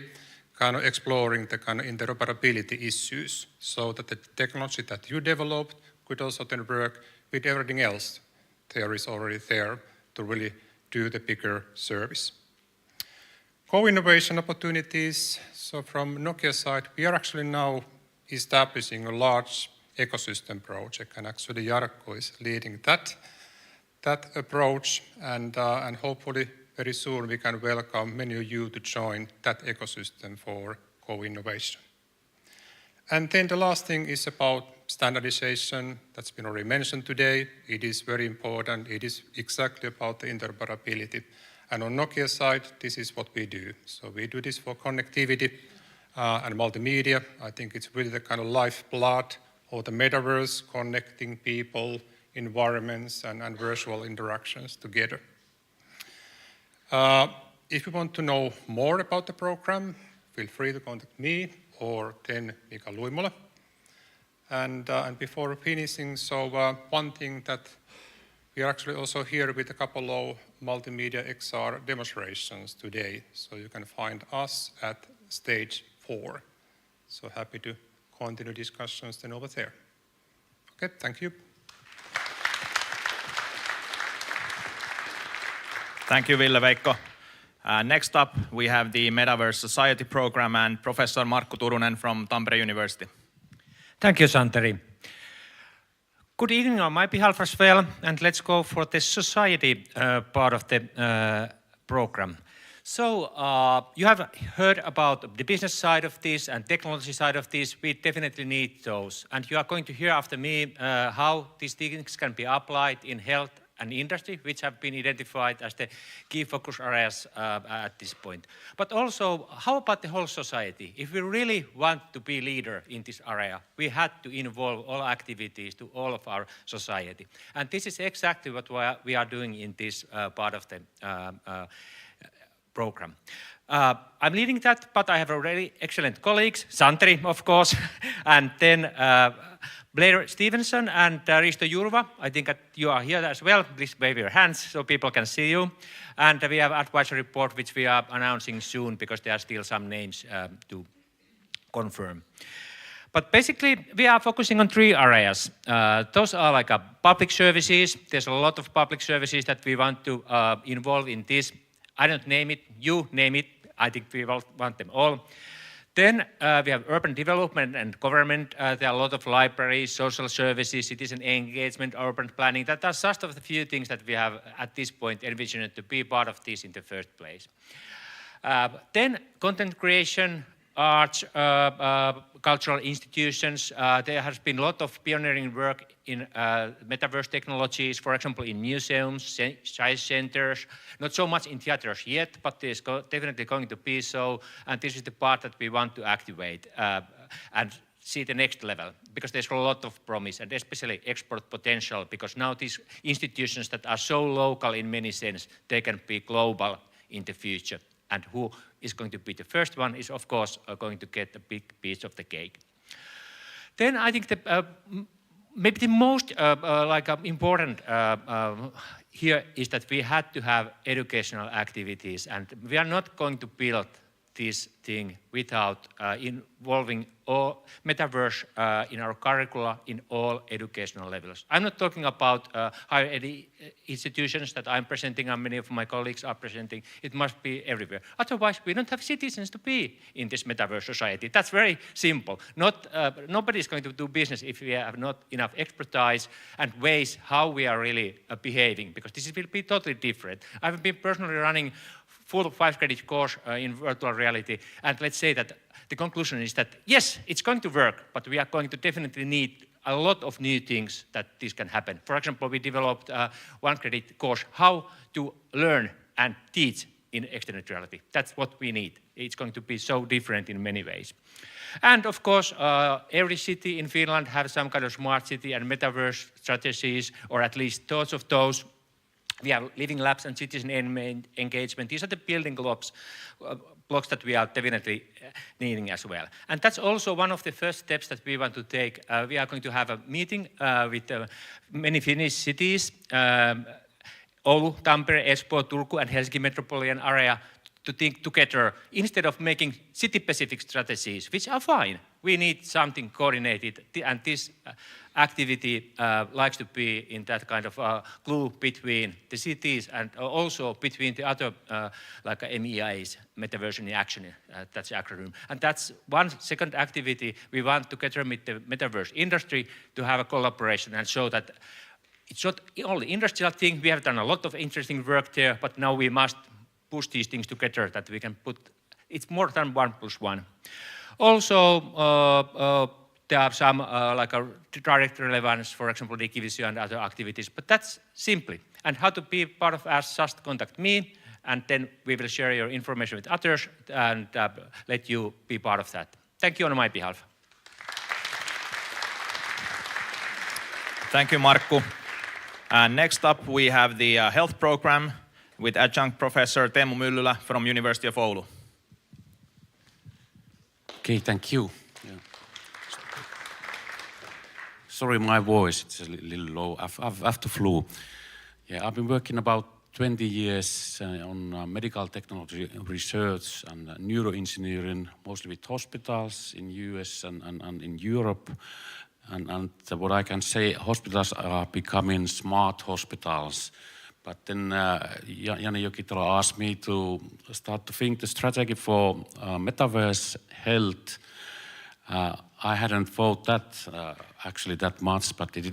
kind of exploring the kind of interoperability issues so that the technology that you developed could also then work with everything else there is already there to really do the bigger service. Co-innovation opportunities. So from Nokia side, we are actually now establishing a large ecosystem project, and actually Jarkko is leading that approach, and hopefully very soon we can welcome many of you to join that ecosystem for co-innovation. And then the last thing is about standardization. That's been already mentioned today. It is very important. It is exactly about the interoperability. And on Nokia side, this is what we do. So we do this for connectivity and multimedia. I think it's really the kind of lifeblood of the metaverse, connecting people, environments, and virtual interactions together. If you want to know more about the program, feel free to contact me or then Mika Luimola. And before finishing, so one thing that we are actually also here with a couple of multimedia XR demonstrations today. So you can find us at stage 4. So happy to continue discussions then over there. Okay, thank you. Thank you, Ville-Veikko. Next up, we have the Metaverse Society program and Professor Markku Turunen from Tampere University. Thank you, Santeri. Good evening on my behalf as well, and let's go for the society part of the program. So you have heard about the business side of this and technology side of this. We definitely need those. And you are going to hear after me how these things can be applied in health and industry, which have been identified as the key focus areas at this point. But also, how about the whole society? If we really want to be leader in this area, we had to involve all activities to all of our society. And this is exactly what we are doing in this part of the program. I'm leading that, but I have already excellent colleagues, Santeri, of course, and then Blair Stevenson and Risto Jurva. I think that you are here as well. Please wave your hands so people can see you. And we have advisory board, which we are announcing soon because there are still some names to confirm. But basically, we are focusing on 3 areas. Those are like public services. There's a lot of public services that we want to involve in this. I don't name it, you name it. I think we want them all. Then we have urban development and government. There are a lot of libraries, social services, citizen engagement, urban planning. That are just of the few things that we have at this point envisioned to be part of this in the first place. Then content creation, arts, cultural institutions. There has been a lot of pioneering work in metaverse technologies, for example, in museums, science centers, not so much in theaters yet, but there's definitely going to be so, and this is the part that we want to activate and see the next level, because there's a lot of promise, and especially export potential, because now these institutions that are so local in many sense, they can be global in the future. And who is going to be the first one is, of course, going to get a big piece of the cake. Then I think maybe the most important here is that we had to have educational activities, and we are not going to build this thing without involving all metaverse in our curricula in all educational levels. I'm not talking about higher ed institutions that I'm presenting and many of my colleagues are presenting. It must be everywhere. Otherwise, we don't have citizens to be in this metaverse society. That's very simple. Nobody is going to do business if we have not enough expertise and ways how we are really behaving, because this will be totally different. I've been personally running full 5-credit course in virtual reality, and let's say that the conclusion is that yes, it's going to work, but we are going to definitely need a lot of new things that this can happen. For example, we developed a 1-credit course, how to learn and teach in extended reality. That's what we need. It's going to be so different in many ways. And of course, every city in Finland has some kind of smart city and metaverse strategies, or at least thoughts of those. We have living labs and citizen engagement. These are the building blocks blocks that we are definitely needing as well. And that's also one of the first steps that we want to take. We are going to have a meeting with many Finnish cities, Oulu, Tampere, Espoo, Turku, and Helsinki metropolitan area, to think together instead of making city-specific strategies, which are fine. We need something coordinated, and this activity likes to be in that kind of glue between the cities and also between the other like MEIs, Metaverse in Action, that's the acronym. And that's one second activity we want together with the Metaverse industry to have a collaboration and show that it's not only industrial thing. We have done a lot of interesting work there, but now we must push these things together that we can put, it's more than 1+1. Also, there are some like a direct relevance, for example, Digivisio and other activities, but that's simply. And how to be part of us, just contact me, and then we will share your information with others and let you be part of that. Thank you on my behalf. Thank you, Markku. And next up, we have the health program with adjunct professor Teemu Myllylä from University of Oulu. Okay, thank you. Yeah. Sorry, my voice, it's a little low after flu. Yeah, I've been working about 20 years on medical technology research and neuroengineering, mostly with hospitals in US and in Europe. And what I can say, hospitals are becoming smart hospitals. But then Jani Jokitalo asked me to start to think the strategy for Metaverse health. I hadn't thought that actually that much, but it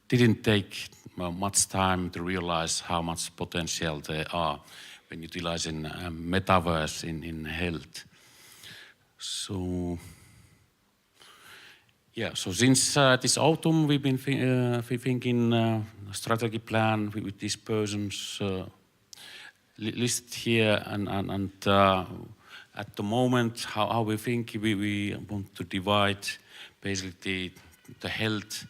didn't take much time to realize how much potential there are when utilizing Metaverse in health. So yeah, so since this autumn we've been thinking a strategy plan with these persons listed here, and at the moment how we think we want to divide basically the health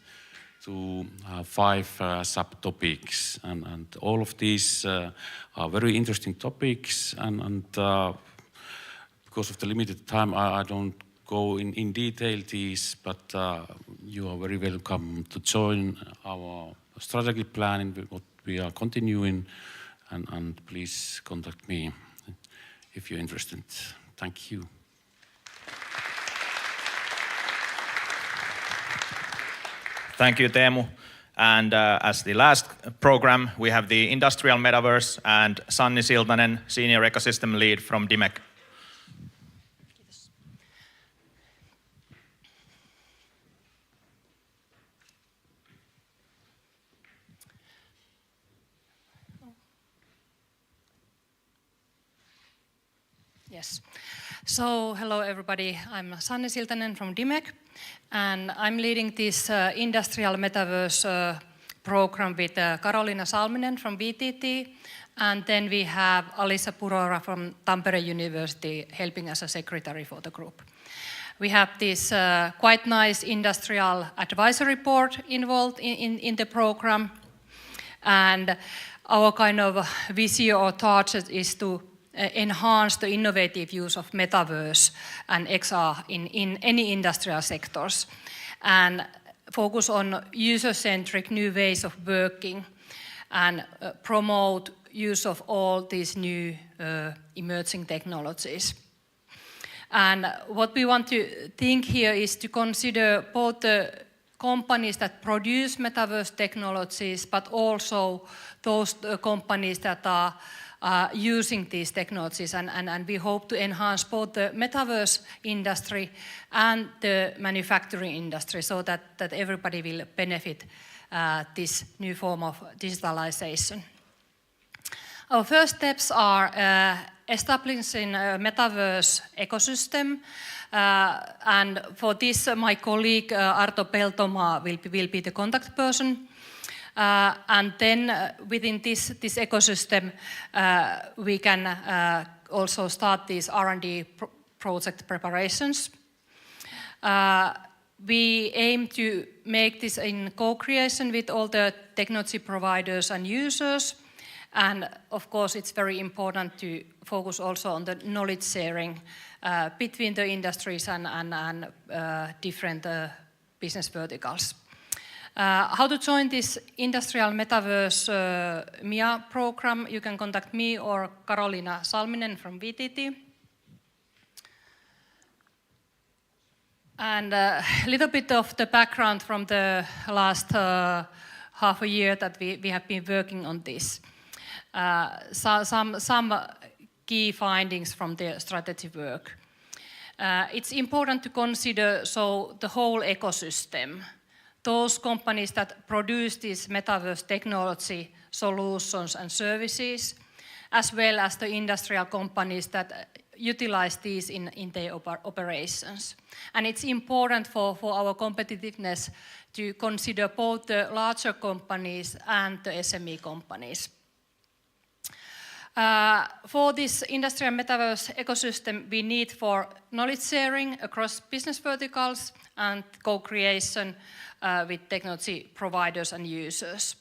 to 5 subtopics, and all of these are very interesting topics, and because of the limited time I don't go in detail these, but you are very welcome to join our strategy planning, what we are continuing, and please contact me if you're interested. Thank you. Thank you, Teemu. And as the last program, we have the Industrial Metaverse and Sanni Siltanen, Senior Ecosystem Lead from DIMEC. Yes. So, hello everybody. I'm Sanni Siltanen from DIMEC, and I'm leading this Industrial Metaverse program with Karoliina Salminen from VTT, and then we have Alisa Purora from Tampere University helping as a secretary for the group. We have this quite nice industrial advisory board involved in the program, and our kind of vision or target is to enhance the innovative use of Metaverse and XR in any industrial sectors, and focus on user-centric new ways of working and promote use of all these new emerging technologies. And what we want to think here is to consider both the companies that produce Metaverse technologies, but also those companies that are using these technologies, and we hope to enhance both the Metaverse industry and the manufacturing industry so that everybody will benefit this new form of digitalization. Our first steps are establishing a Metaverse ecosystem, and for this my colleague Arto Peltomaa will be the contact person. And then within this ecosystem, we can also start these R&D project preparations. We aim to make this in co-creation with all the technology providers and users, And of course, it's very important to focus also on the knowledge sharing between the industries and different business verticals. How to join this Industrial Metaverse MIA program? You can contact me or Karoliina Salminen from VTT. And a little bit of the background from the last half a year that we have been working on this. Some key findings from the strategy work. It's important to consider the whole ecosystem. Those companies that produce these metaverse technology solutions and services, as well as the industrial companies that utilize these in their operations. And it's important for our competitiveness to consider both the larger companies and the SME companies. For this industrial metaverse ecosystem, we need for knowledge sharing across business verticals and co-creation with technology providers and users.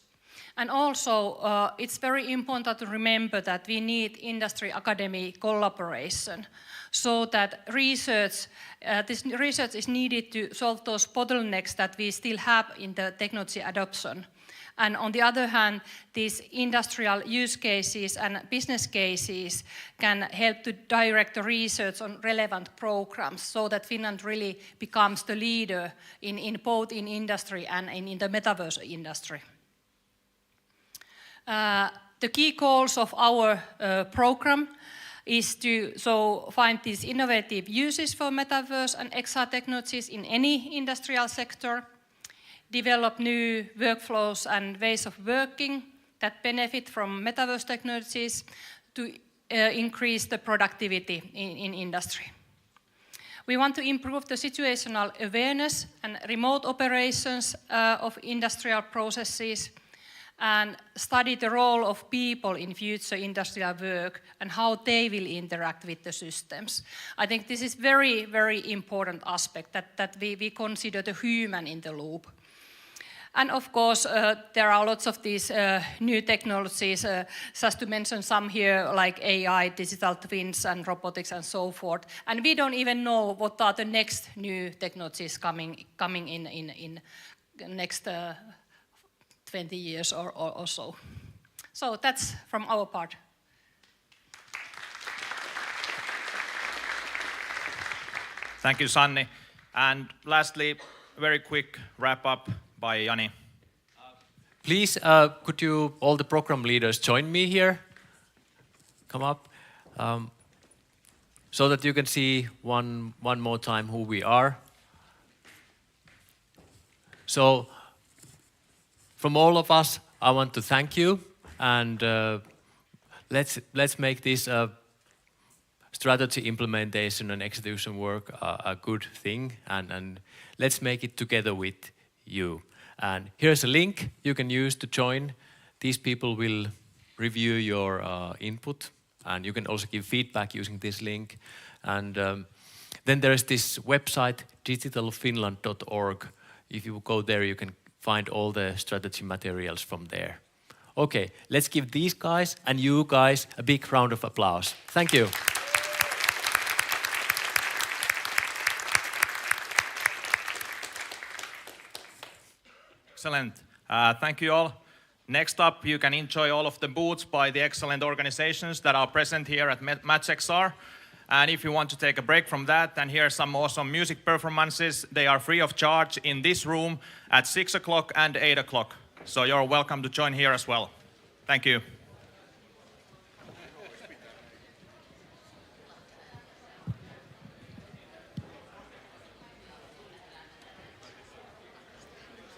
And also, it's very important to remember that we need industry-academy collaboration so that this research is needed to solve those bottlenecks that we still have in the technology adoption. And on the other hand, these industrial use cases and business cases can help to direct the research on relevant programs so that Finland really becomes the leader in both in industry and in the metaverse industry. The key goals of our program is to find these innovative uses for metaverse and XR technologies in any industrial sector, develop new workflows and ways of working that benefit from metaverse technologies to increase the productivity in industry. We want to improve the situational awareness and remote operations of industrial processes and study the role of people in future industrial work and how they will interact with the systems. I think this is very, very important aspect that we consider the human in the loop. And of course, there are lots of these new technologies, just to mention some here, like AI, digital twins, and robotics, and so forth. And we don't even know what are the next new technologies coming in next 20 years or so. So that's from our part. Thank you, Sanni. And lastly, very quick wrap up by Jani. Please, could you, all the program leaders, join me here? Come up. So that you can see one more time who we are. So, from all of us, I want to thank you, and let's make this strategy implementation and execution work a good thing, and let's make it together with you. And here's a link you can use to join. These people will review your input, and you can also give feedback using this link. And then there's this website, digitalfinland.org. If you go there, you can find all the strategy materials from there. Okay, let's give these guys and you guys a big round of applause. Thank you. Excellent. Thank you all. Next up, you can enjoy all of the booths by the excellent organizations that are present here at MatchXR. And if you want to take a break from that and hear some awesome music performances, they are free of charge in this room at 6 o'clock and 8 o'clock. So you're welcome to join here as well. Thank you.